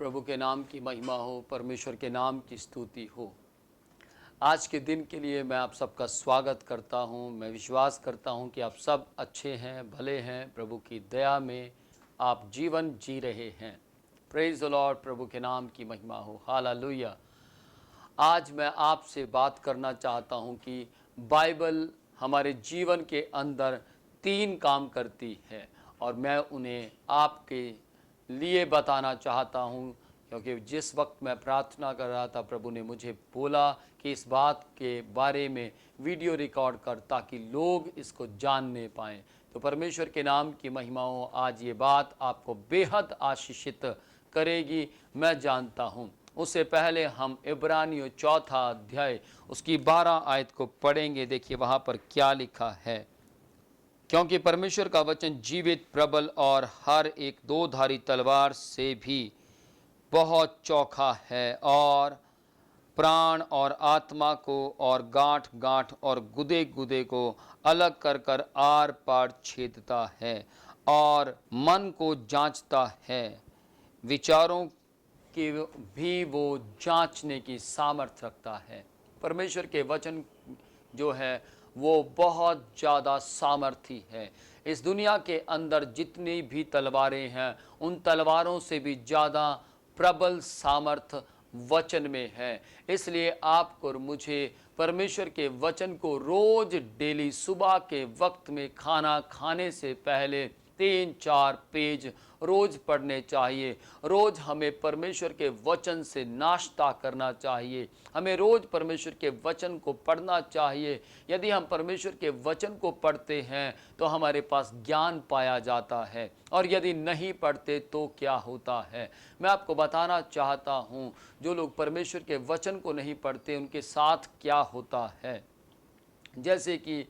प्रभु के नाम की महिमा हो, परमेश्वर के नाम की स्तुति हो। आज के दिन के लिए मैं आप सबका स्वागत करता हूं। मैं विश्वास करता हूं कि आप सब अच्छे हैं, भले हैं, प्रभु की दया में आप जीवन जी रहे हैं। प्रेज द लॉर्ड, प्रभु के नाम की महिमा हो। हालेलुया। आज मैं आपसे बात करना चाहता हूं कि बाइबल हमारे जीवन के अंदर 3 काम करती है और मैं उन्हें आपके लिए बताना चाहता हूं, क्योंकि जिस वक्त मैं प्रार्थना कर रहा था प्रभु ने मुझे बोला कि इस बात के बारे में वीडियो रिकॉर्ड कर ताकि लोग इसको जानने पाएँ। तो परमेश्वर के नाम की महिमा हो। आज ये बात आपको बेहद आशीषित करेगी, मैं जानता हूँ। उससे पहले हम इब्रानियों 4 अध्याय उसकी 12 आयत को पढ़ेंगे। देखिए वहाँ पर क्या लिखा है। क्योंकि परमेश्वर का वचन जीवित, प्रबल और हर एक 2-धारी तलवार से भी बहुत चौखा है और प्राण और आत्मा को और गांठ गांठ और गुदे गुदे को अलग कर कर आर पार छेदता है और मन को जांचता है, विचारों की भी वो जांचने की सामर्थ्य रखता है। परमेश्वर के वचन जो है वो बहुत ज़्यादा सामर्थी है। इस दुनिया के अंदर जितनी भी तलवारें हैं उन तलवारों से भी ज़्यादा प्रबल सामर्थ वचन में है। इसलिए आपको और मुझे परमेश्वर के वचन को रोज डेली सुबह के वक्त में खाना खाने से पहले 3-4 पेज रोज पढ़ने चाहिए। रोज हमें परमेश्वर के वचन से नाश्ता करना चाहिए। हमें रोज परमेश्वर के वचन को पढ़ना चाहिए। यदि हम परमेश्वर के वचन को पढ़ते हैं तो हमारे पास ज्ञान पाया जाता है, और यदि नहीं पढ़ते तो क्या होता है। मैं आपको बताना चाहता हूँ जो लोग परमेश्वर के वचन को नहीं पढ़ते उनके साथ क्या होता है। जैसे कि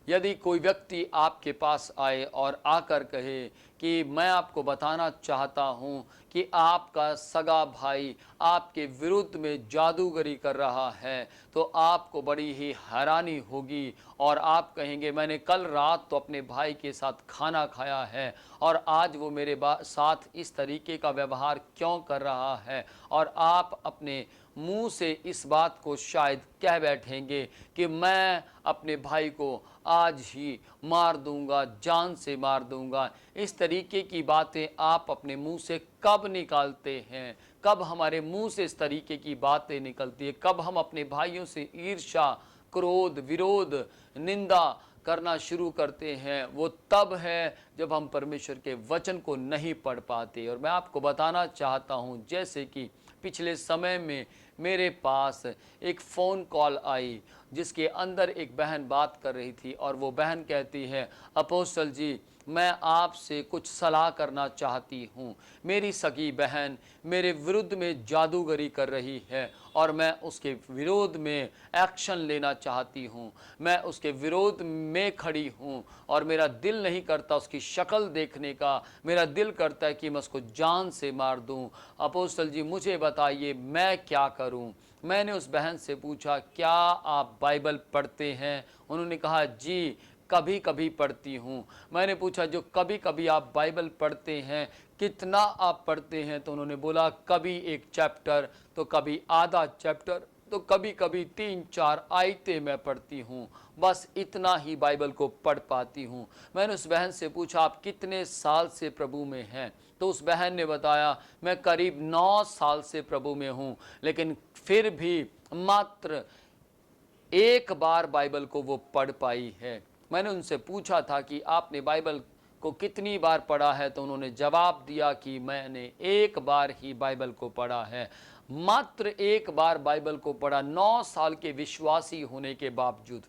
यदि कोई व्यक्ति आपके पास आए और आकर कहे कि मैं आपको बताना चाहता हूं कि आपका सगा भाई आपके विरुद्ध में जादूगरी कर रहा है, तो आपको बड़ी ही हैरानी होगी और आप कहेंगे मैंने कल रात तो अपने भाई के साथ खाना खाया है और आज वो मेरे साथ इस तरीके का व्यवहार क्यों कर रहा है। और आप अपने मुंह से इस बात को शायद कह बैठेंगे कि मैं अपने भाई को आज ही मार दूंगा, जान से मार दूंगा। इस तरीके की बातें आप अपने मुंह से कब निकालते हैं? कब हमारे मुंह से इस तरीके की बातें निकलती है? कब हम अपने भाइयों से ईर्ष्या, क्रोध, विरोध, निंदा करना शुरू करते हैं? वो तब है जब हम परमेश्वर के वचन को नहीं पढ़ पाते। और मैं आपको बताना चाहता हूँ, जैसे कि पिछले समय में मेरे पास एक फ़ोन कॉल आई जिसके अंदर एक बहन बात कर रही थी और वो बहन कहती है, अपोस्तल जी मैं आपसे कुछ सलाह करना चाहती हूँ। मेरी सगी बहन मेरे विरुद्ध में जादूगरी कर रही है और मैं उसके विरोध में एक्शन लेना चाहती हूँ। मैं उसके विरोध में खड़ी हूँ और मेरा दिल नहीं करता उसकी शक्ल देखने का। मेरा दिल करता है कि मैं उसको जान से मार दूँ। अपोस्तल जी मुझे बताइए मैं क्या करूँ? मैंने उस बहन से पूछा क्या आप बाइबल पढ़ते हैं? उन्होंने कहा जी कभी कभी पढ़ती हूँ। मैंने पूछा जो कभी कभी आप बाइबल पढ़ते हैं कितना आप पढ़ते हैं? तो उन्होंने बोला कभी 1 चैप्टर, तो कभी आधा चैप्टर, तो कभी कभी 3-4 आयतें मैं पढ़ती हूँ। बस इतना ही बाइबल को पढ़ पाती हूँ। मैंने उस बहन से पूछा आप कितने साल से प्रभु में हैं? तो उस बहन ने बताया मैं करीब 9 साल से प्रभु में हूँ, लेकिन फिर भी मात्र 1 बार बाइबल को वो पढ़ पाई है। मैंने उनसे पूछा था कि आपने बाइबल को कितनी बार पढ़ा है? तो उन्होंने जवाब दिया कि मैंने 1 बार ही बाइबल को पढ़ा है। मात्र 1 बार बाइबल को पढ़ा, 9 साल के विश्वासी होने के बावजूद।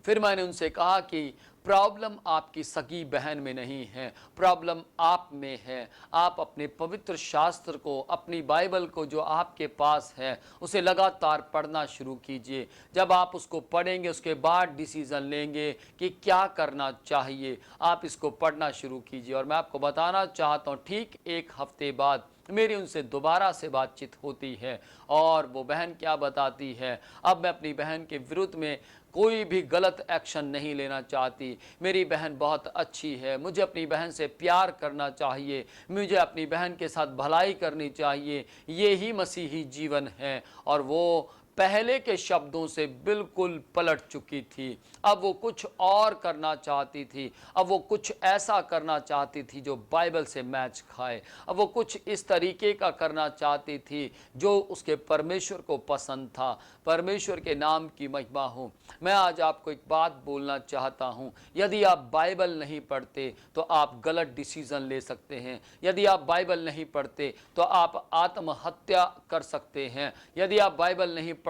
फिर मैंने उनसे कहा कि प्रॉब्लम आपकी सगी बहन में नहीं है, प्रॉब्लम आप में है। आप अपने पवित्र शास्त्र को, अपनी बाइबल को जो आपके पास है उसे लगातार पढ़ना शुरू कीजिए। जब आप उसको पढ़ेंगे उसके बाद डिसीज़न लेंगे कि क्या करना चाहिए। आप इसको पढ़ना शुरू कीजिए। और मैं आपको बताना चाहता हूँ ठीक 1 हफ्ते बाद मेरी उनसे दोबारा से बातचीत होती है और वो बहन क्या बताती है, अब मैं अपनी बहन के विरुद्ध में कोई भी गलत एक्शन नहीं लेना चाहती। मेरी बहन बहुत अच्छी है, मुझे अपनी बहन से प्यार करना चाहिए, मुझे अपनी बहन के साथ भलाई करनी चाहिए, ये ही मसीही जीवन है। और वो पहले के शब्दों से बिल्कुल पलट चुकी थी। अब वो कुछ और करना चाहती थी, अब वो कुछ ऐसा करना चाहती थी जो बाइबल से मैच खाए। अब वो कुछ इस तरीके का करना चाहती थी जो उसके परमेश्वर को पसंद था। परमेश्वर के नाम की महिमा हो। मैं आज आपको एक बात बोलना चाहता हूँ, यदि आप बाइबल नहीं पढ़ते तो आप गलत डिसीजन ले सकते हैं। यदि आप बाइबल नहीं पढ़ते तो आप आत्महत्या कर सकते हैं। यदि आप बाइबल नहीं पढ़ते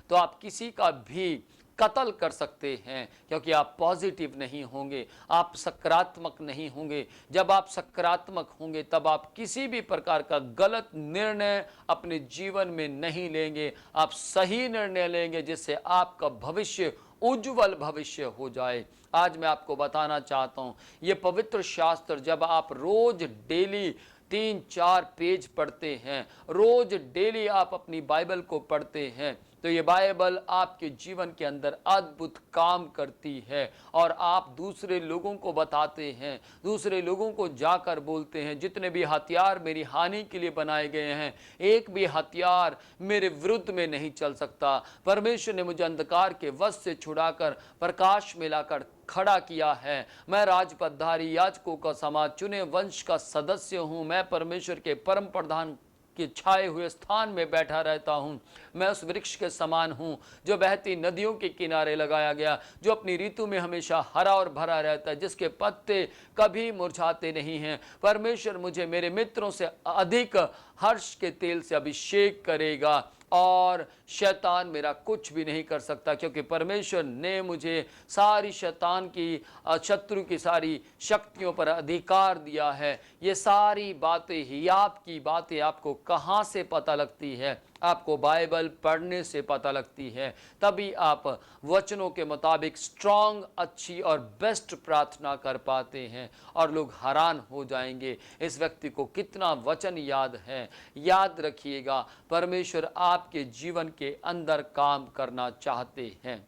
तो आप किसी का भी कत्ल कर सकते हैं, क्योंकि आप पॉजिटिव नहीं होंगे, आप सकारात्मक नहीं होंगे। जब आप सकारात्मक होंगे तब आप किसी भी प्रकार का गलत निर्णय अपने जीवन में नहीं लेंगे। आप सही निर्णय लेंगे जिससे आपका भविष्य उज्जवल भविष्य हो जाए। आज मैं आपको बताना चाहता हूँ, ये पवित्र शास्त्र जब आप रोज डेली 3-4 पेज पढ़ते हैं, रोज डेली आप अपनी बाइबल को पढ़ते हैं, तो ये बाइबल आपके जीवन के अंदर अद्भुत काम करती है। और आप दूसरे लोगों को बताते हैं, दूसरे लोगों को जाकर बोलते हैं, जितने भी हथियार मेरी हानि के लिए बनाए गए हैं, एक भी हथियार मेरे विरुद्ध में नहीं चल सकता। परमेश्वर ने मुझे अंधकार के वश से छुड़ाकर प्रकाश में लाकर खड़ा किया है। मैं राजपदधारी याजकों का समाज चुने वंश का सदस्य हूँ। मैं परमेश्वर के परम प्रधान के छाए हुए स्थान में बैठा रहता हूँ। मैं उस वृक्ष के समान हूँ जो बहती नदियों के किनारे लगाया गया, जो अपनी ऋतु में हमेशा हरा और भरा रहता है, जिसके पत्ते कभी मुरझाते नहीं हैं। परमेश्वर मुझे मेरे मित्रों से अधिक हर्ष के तेल से अभिषेक करेगा और शैतान मेरा कुछ भी नहीं कर सकता, क्योंकि परमेश्वर ने मुझे सारी शैतान की शत्रु की सारी शक्तियों पर अधिकार दिया है। ये सारी बातें ही आपकी बातें आपको कहाँ से पता लगती है? आपको बाइबल पढ़ने से पता लगती है। तभी आप वचनों के मुताबिक स्ट्रांग, अच्छी और बेस्ट प्रार्थना कर पाते हैं। और लोग हैरान हो जाएंगे, इस व्यक्ति को कितना वचन याद है। याद रखिएगा, परमेश्वर आपके जीवन के अंदर काम करना चाहते हैं।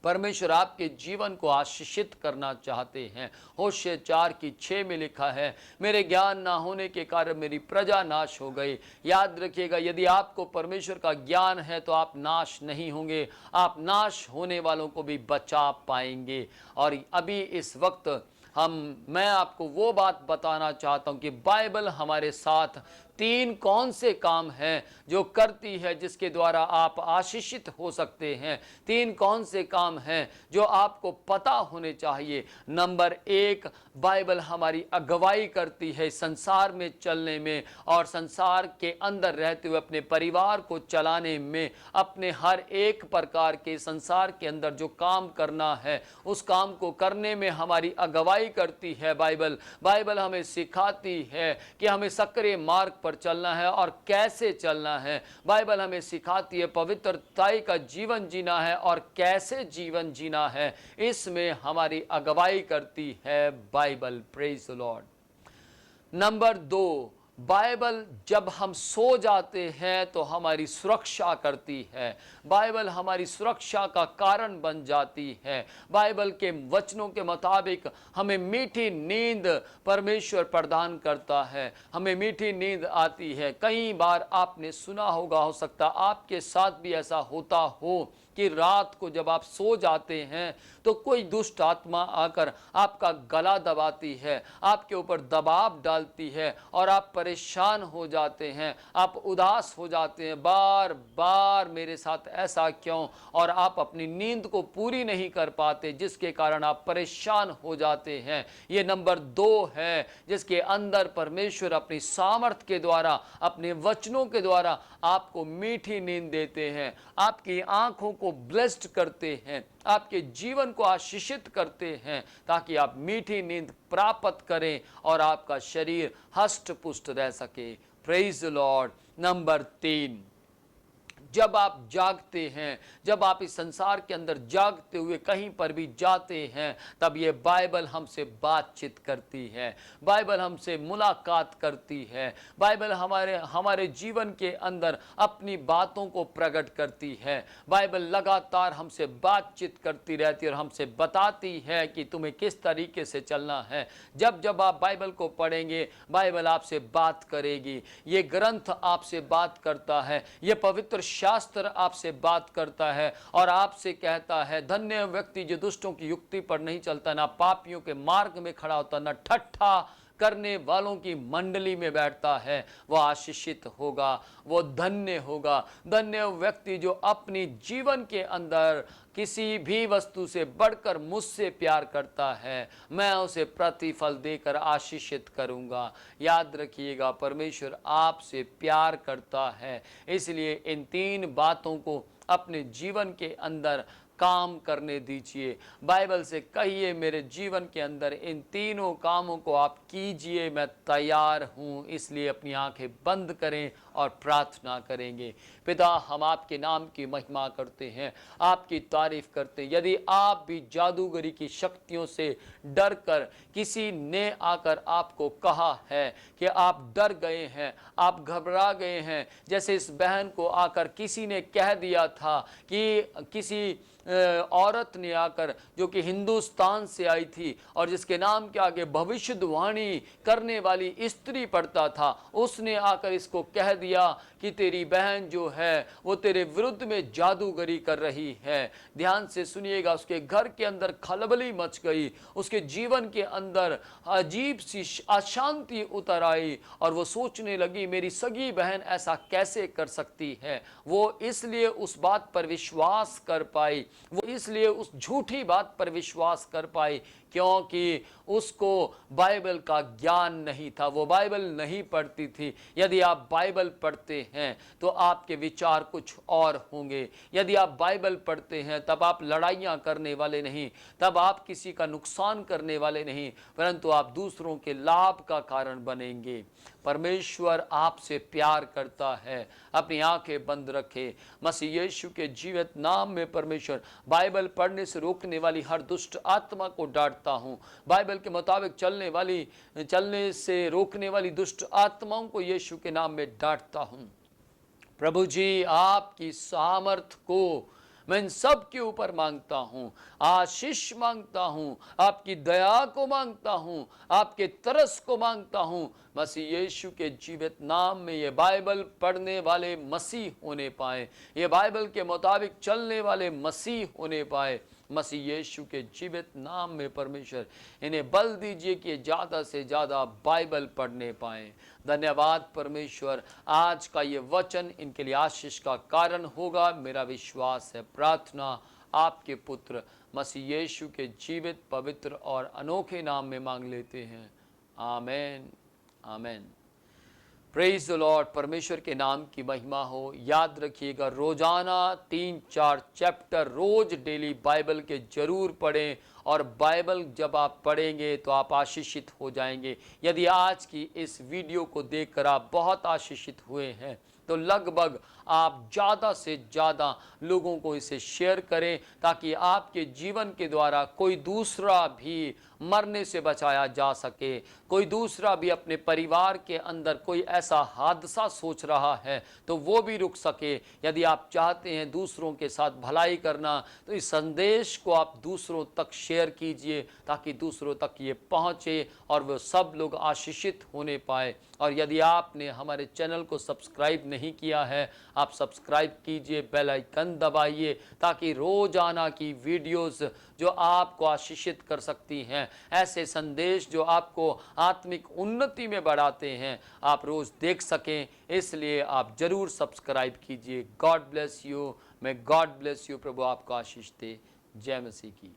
परमेश्वर आपके जीवन को आशीषित करना चाहते हैं। होशे 4:6 में लिखा है, मेरे ज्ञान ना होने के कारण मेरी प्रजा नाश हो गई। याद रखिएगा, यदि आपको परमेश्वर का ज्ञान है तो आप नाश नहीं होंगे, आप नाश होने वालों को भी बचा पाएंगे। और अभी इस वक्त मैं आपको वो बात बताना चाहता हूँ कि बाइबल हमारे साथ 3 कौन से काम हैं जो करती है जिसके द्वारा आप आशीषित हो सकते हैं। 3 कौन से काम हैं जो आपको पता होने चाहिए। नंबर 1, बाइबल हमारी अगुवाई करती है संसार में चलने में और संसार के अंदर रहते हुए अपने परिवार को चलाने में। अपने हर एक प्रकार के संसार के अंदर जो काम करना है उस काम को करने में हमारी अगुवाई करती है बाइबल। बाइबल हमें सिखाती है कि हमें सक्रिय मार्ग पर चलना है और कैसे चलना है। बाइबल हमें सिखाती है पवित्रताई का जीवन जीना है और कैसे जीवन जीना है। इसमें हमारी अगुवाई करती है Bible. Praise the Lord. Number 2, Bible जब हम सो जाते हैं तो हमारी सुरक्षा करती है। बाइबल हमारी सुरक्षा का कारण बन जाती है। बाइबल के वचनों के मुताबिक हमें मीठी नींद परमेश्वर प्रदान करता है, हमें मीठी नींद आती है। कई बार आपने सुना होगा, हो सकता आपके साथ भी ऐसा होता हो कि रात को जब आप सो जाते हैं तो कोई दुष्ट आत्मा आकर आपका गला दबाती है, आपके ऊपर दबाव डालती है और आप परेशान हो जाते हैं, आप उदास हो जाते हैं, बार बार मेरे साथ ऐसा क्यों, और आप अपनी नींद को पूरी नहीं कर पाते जिसके कारण आप परेशान हो जाते हैं। ये नंबर 2 है जिसके अंदर परमेश्वर अपनी सामर्थ के द्वारा, अपने वचनों के द्वारा आपको मीठी नींद देते हैं, आपकी आंखों को ब्लेस्ड करते हैं, आपके जीवन को आशीषित करते हैं ताकि आप मीठी नींद प्राप्त करें और आपका शरीर हष्ट पुष्ट रह सके। Praise the Lord. नंबर 3, जब आप जागते हैं, जब आप इस संसार के अंदर जागते हुए कहीं पर भी जाते हैं, तब ये बाइबल हमसे बातचीत करती है, बाइबल हमसे मुलाकात करती है, बाइबल हमारे हमारे जीवन के अंदर अपनी बातों को प्रकट करती है। बाइबल लगातार हमसे बातचीत करती रहती है और हमसे बताती है कि तुम्हें किस तरीके से चलना है। जब जब आप बाइबल को पढ़ेंगे, बाइबल आपसे बात करेगी। ये ग्रंथ आपसे बात करता है, ये पवित्र शास्त्र आपसे बात करता है और आपसे कहता है, धन्य व्यक्ति जो दुष्टों की युक्ति पर नहीं चलता, ना पापियों के मार्ग में खड़ा होता, ना ठट्ठा करने वालों की मंडली में बैठता है, वह आशीषित होगा, वो धन्य होगा। धन्य व्यक्ति जो अपनी जीवन के अंदर किसी भी वस्तु से बढ़कर मुझसे प्यार करता है, मैं उसे प्रतिफल देकर आशीषित करूंगा। याद रखिएगा, परमेश्वर आपसे प्यार करता है, इसलिए इन 3 बातों को अपने जीवन के अंदर काम करने दीजिए। बाइबल से कहिए, मेरे जीवन के अंदर इन तीनों कामों को आप कीजिए, मैं तैयार हूँ। इसलिए अपनी आंखें बंद करें और प्रार्थना करेंगे। पिता, हम आपके नाम की महिमा करते हैं, आपकी तारीफ करते हैं। यदि आप भी जादूगरी की शक्तियों से डर कर, किसी ने आकर आपको कहा है कि आप डर गए हैं, आप घबरा गए हैं, जैसे इस बहन को आकर किसी ने कह दिया था कि किसी औरत ने आकर, जो कि हिंदुस्तान से आई थी और जिसके नाम के आगे भविष्यवाणी करने वाली स्त्री पढ़ता था, उसने आकर इसको कह दिया कि तेरी बहन जो है वो तेरे विरुद्ध में जादूगरी कर रही है। ध्यान से सुनिएगा, उसके घर के अंदर खलबली मच गई, उसके जीवन के अंदर अजीब सी अशांति उतर आई और वो सोचने लगी, मेरी सगी बहन ऐसा कैसे कर सकती है। वो इसलिए उस बात पर विश्वास कर पाई, वो इसलिए उस झूठी बात पर विश्वास कर पाई क्योंकि उसको बाइबल का ज्ञान नहीं था, वो बाइबल नहीं पढ़ती थी। यदि आप बाइबल पढ़ते हैं तो आपके विचार कुछ और होंगे। यदि आप बाइबल पढ़ते हैं तब आप लड़ाइयाँ करने वाले नहीं, तब आप किसी का नुकसान करने वाले नहीं, परंतु आप दूसरों के लाभ का कारण बनेंगे। परमेश्वर आपसे प्यार करता है। अपनी आंखें बंद रखें। मसीह यीशु के जीवित नाम में परमेश्वर बाइबल पढ़ने से रोकने वाली हर दुष्ट आत्मा को डांटता हूँ। बाइबल के मुताबिक चलने से रोकने वाली दुष्ट आत्माओं को यीशु के नाम में डांटता हूँ। प्रभु जी, आपकी सामर्थ को मैं इन सब के ऊपर मांगता हूँ, आशीष मांगता हूँ, आपकी दया को मांगता हूँ, आपके तरस को मांगता हूँ। मसीह यीशु के जीवित नाम में ये बाइबल पढ़ने वाले मसीह होने पाए, ये बाइबल के मुताबिक चलने वाले मसीह होने पाए। मसीह यीशु के जीवित नाम में परमेश्वर इन्हें बल दीजिए कि ज़्यादा से ज़्यादा बाइबल पढ़ने पाएँ। धन्यवाद परमेश्वर, आज का ये वचन इनके लिए आशीष का कारण होगा, मेरा विश्वास है। प्रार्थना आपके पुत्र मसीह यीशु के जीवित, पवित्र और अनोखे नाम में मांग लेते हैं। Amen, amen. Praise the lord. परमेश्वर के नाम की महिमा हो। याद रखिएगा, रोजाना 3-4 चैप्टर रोज डेली बाइबल के जरूर पढ़ें और बाइबल जब आप पढ़ेंगे तो आप आशीषित हो जाएंगे। यदि आज की इस वीडियो को देखकर आप बहुत आशीषित हुए हैं तो लगभग आप ज़्यादा से ज़्यादा लोगों को इसे शेयर करें ताकि आपके जीवन के द्वारा कोई दूसरा भी मरने से बचाया जा सके, कोई दूसरा भी अपने परिवार के अंदर कोई ऐसा हादसा सोच रहा है तो वो भी रुक सके। यदि आप चाहते हैं दूसरों के साथ भलाई करना तो इस संदेश को आप दूसरों तक शेयर कीजिए ताकि दूसरों तक ये पहुँचे और वो सब लोग आशीषित होने पाए। और यदि आपने हमारे चैनल को सब्सक्राइब नहीं किया है, आप सब्सक्राइब कीजिए, बेल आइकन दबाइए ताकि रोजाना की वीडियोस जो आपको आशीषित कर सकती हैं, ऐसे संदेश जो आपको आत्मिक उन्नति में बढ़ाते हैं, आप रोज देख सकें। इसलिए आप जरूर सब्सक्राइब कीजिए। God bless you. मैं गॉड ब्लेस यू। प्रभु आपको आशीष दे। जय मसीह की।